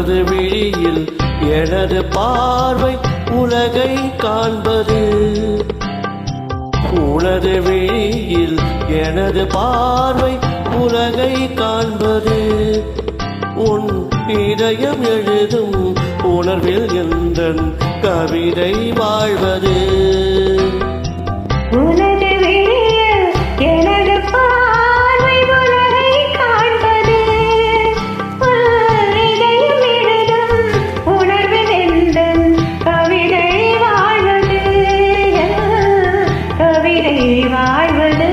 உனது விழியில் எனது பார்வை உலகை காண்பது. உனது விழியில் எனது பார்வை உலகை காண்பது. உன் இதயம் எழுதும் உணர்வில் எந்தன் கவிதை வாழ்வது. உனது விழியில் எனது பார்வை உலகை காண்பது. உன் இதயம் எழுதும் உணர்வில் எந்தன் கவிதை வாழ்வது. கவிதை வாழ்வது.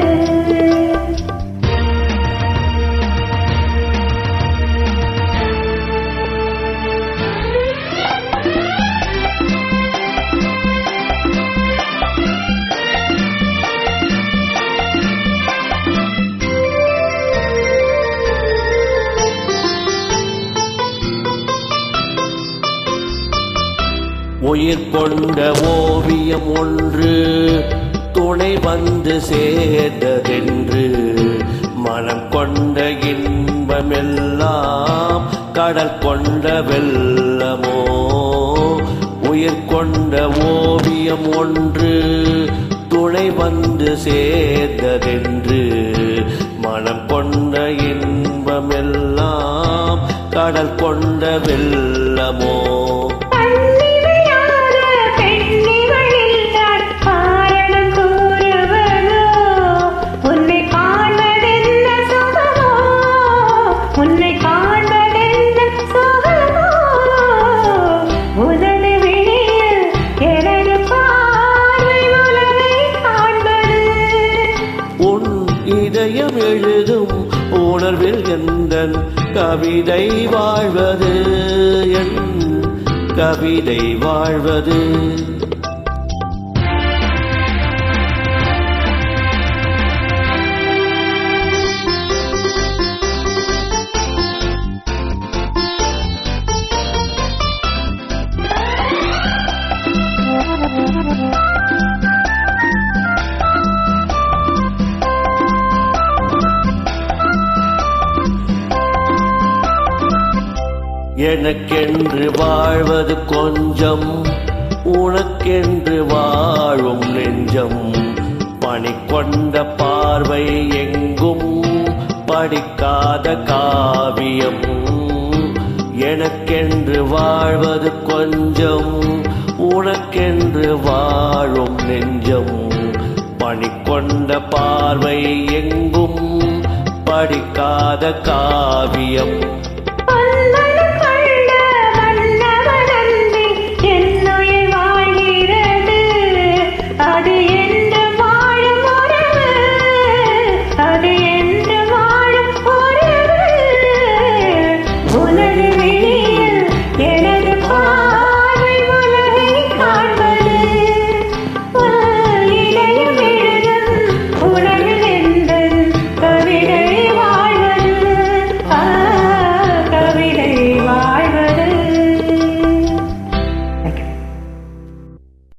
உயிர் கொண்ட ஓவியம் ஒன்று துணை வந்து சேர்ந்ததென்று மனம் கொண்ட இன்பமெல்லாம் கடல் கொண்ட வெள்ளமோ. உயிர் கொண்ட ஓவியம் ஒன்று துணை வந்து சேர்ந்ததென்று மனம் கொண்ட இன்பமெல்லாம் கடல் கொண்ட வெள்ளமோ. இதயம் எழுதும் உணர்வில் எந்தன் கவிதை வாழ்வது. என் கவிதை வாழ்வது. எனக்கென்று வாழ்வது கொஞ்சம், உனக்கென்று வாழும் நெஞ்சம். பணி கொண்ட பார்வை எங்கும் படிக்காத காவியம். எனக்கென்று வாழ்வது கொஞ்சம், உனக்கென்று வாழும் நெஞ்சம். பணி கொண்ட பார்வை எங்கும் படிக்காத காவியம்.